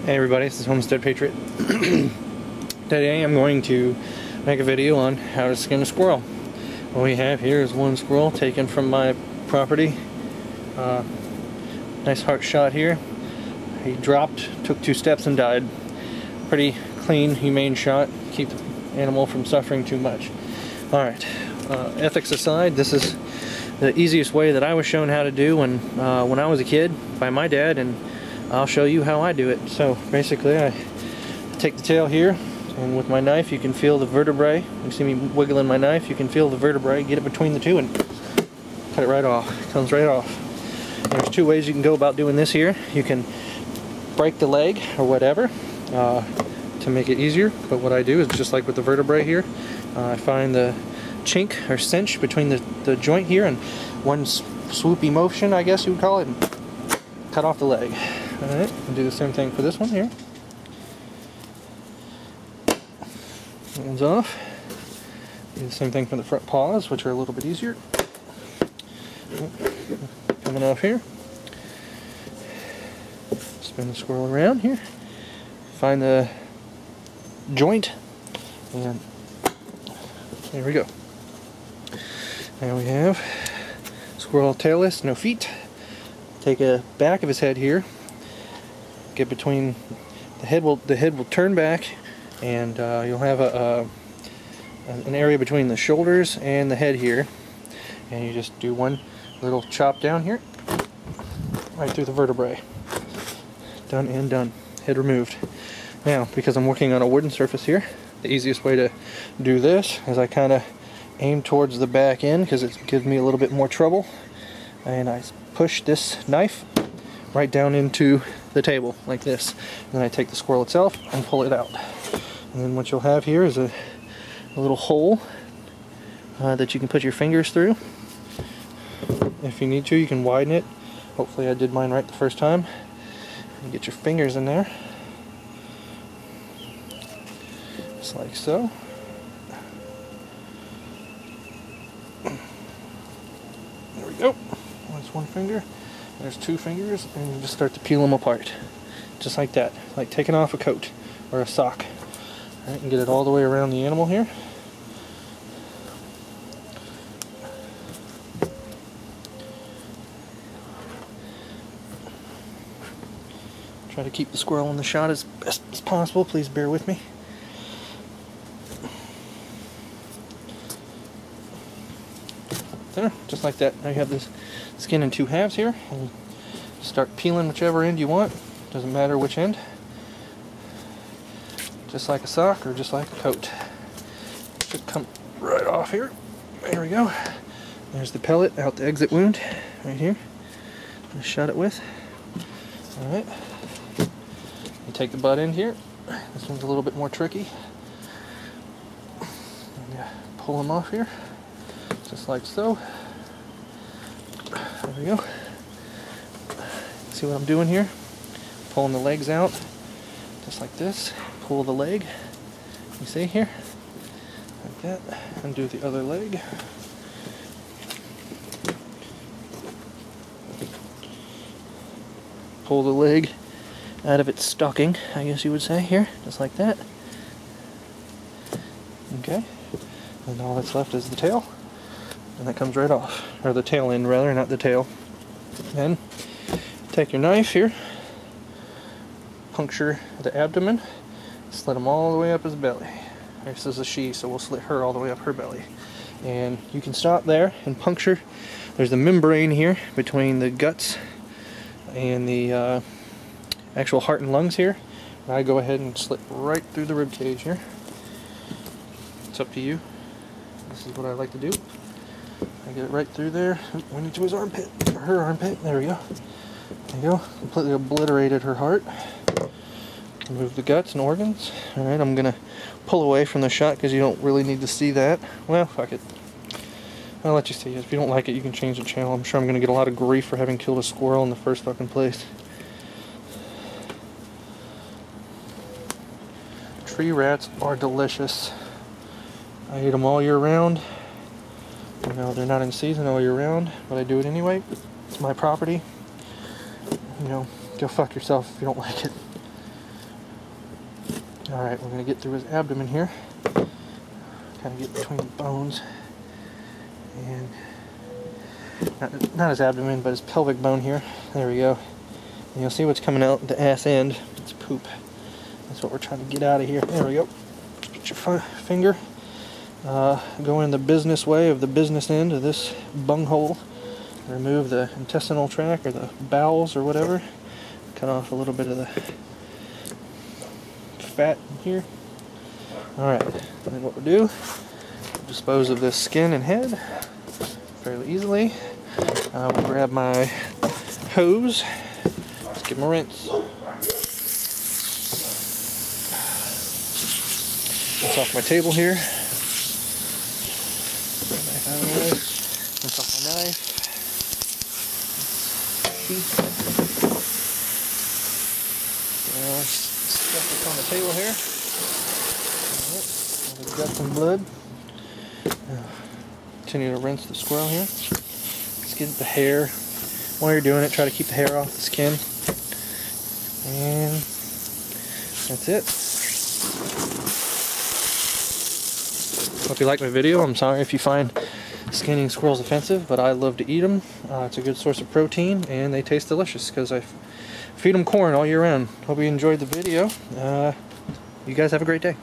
Hey everybody, this is Homestead Patriot. Today I'm going to make a video on how to skin a squirrel. What we have here is one squirrel taken from my property. Nice heart shot here. He dropped, took 2 steps and died. Pretty clean, humane shot. Keep the animal from suffering too much. Alright, ethics aside, this is the easiest way that I was shown how to do when I was a kid by my dad, and I'll show you how I do it. So basically I take the tail here, and with my knife you can feel the vertebrae. You see me wiggling my knife, you can feel the vertebrae, get it between the two and cut it right off. It comes right off. There's 2 ways you can go about doing this here. You can break the leg or whatever to make it easier, but what I do is just like with the vertebrae here, I find the chink or cinch between the joint here, and one swoopy motion, I guess you would call it, and cut off the leg. Alright, and do the same thing for this one here. Hands off. Do the same thing for the front paws, which are a little bit easier. Coming off here. Spin the squirrel around here. Find the joint, and there we go. Now we have squirrel tailless, no feet. Take a back of his head here. Get between the head will turn back, and you'll have an area between the shoulders and the head here, and you just do one little chop down here, right through the vertebrae. Done and done. Head removed. Now, because I'm working on a wooden surface here, the easiest way to do this is I kind of aim towards the back end because it gives me a little bit more trouble, and I push this knife right down into the table like this. And then I take the squirrel itself and pull it out. And then what you'll have here is a little hole that you can put your fingers through. If you need to, you can widen it. Hopefully I did mine right the first time. And get your fingers in there. Just like so. There we go. That's 1 finger. There's 2 fingers, and you just start to peel them apart. Just like that. Like taking off a coat or a sock. Alright, and get it all the way around the animal here. Try to keep the squirrel in the shot as best as possible. Please bear with me. There, just like that. Now you have this skin in 2 halves here, and start peeling whichever end you want. Doesn't matter which end. Just like a sock or just like a coat. Should come right off here. There we go. There's the pellet out the exit wound right here. I shot it with. Alright. You take the butt end here. This one's a little bit more tricky. And you pull them off here. Just like so. There we go. See what I'm doing here? Pulling the legs out, just like this. Pull the leg. You see here? Like that. And do the other leg. Pull the leg out of its stocking, I guess you would say, here. Just like that. Okay. And all that's left is the tail. And that comes right off, or the tail end rather, not the tail. Then take your knife here, puncture the abdomen, slit him all the way up his belly. This is a she, so we'll slit her all the way up her belly. And you can stop there and puncture. There's the membrane here between the guts and the actual heart and lungs here. And I go ahead and slit right through the rib cage here. It's up to you. This is what I like to do. I get it right through there. Went into his armpit, or her armpit. There we go. There you go. Completely obliterated her heart. Remove the guts and organs. Alright, I'm gonna pull away from the shot because you don't really need to see that. Well, fuck it. I'll let you see it. If you don't like it, you can change the channel. I'm sure I'm gonna get a lot of grief for having killed a squirrel in the first fucking place. Tree rats are delicious. I eat them all year round. You know, they're not in season all year round, but I do it anyway. It's my property. You know, go fuck yourself if you don't like it. Alright, we're going to get through his abdomen here. Kind of get between the bones. And not his abdomen, but his pelvic bone here. There we go. And you'll see what's coming out the ass end. It's poop. That's what we're trying to get out of here. There we go. Put your finger. Go in the business way of the business end of this bunghole. Remove the intestinal tract or the bowels or whatever. Cut off a little bit of the fat in here. Alright, and then what we'll do, we'll dispose of this skin and head fairly easily. We'll grab my hose. Let's give them a rinse. Rinse off my table here. Knife out of the way. Rinse off my knife. Stuff that's on the table here. We've got some blood. Continue to rinse the squirrel here. Let's get the hair. While you're doing it, try to keep the hair off the skin. And that's it. Hope you like my video. I'm sorry if you find skinning squirrels offensive, but I love to eat them. It's a good source of protein, and they taste delicious because I feed them corn all year round. Hope you enjoyed the video. You guys have a great day.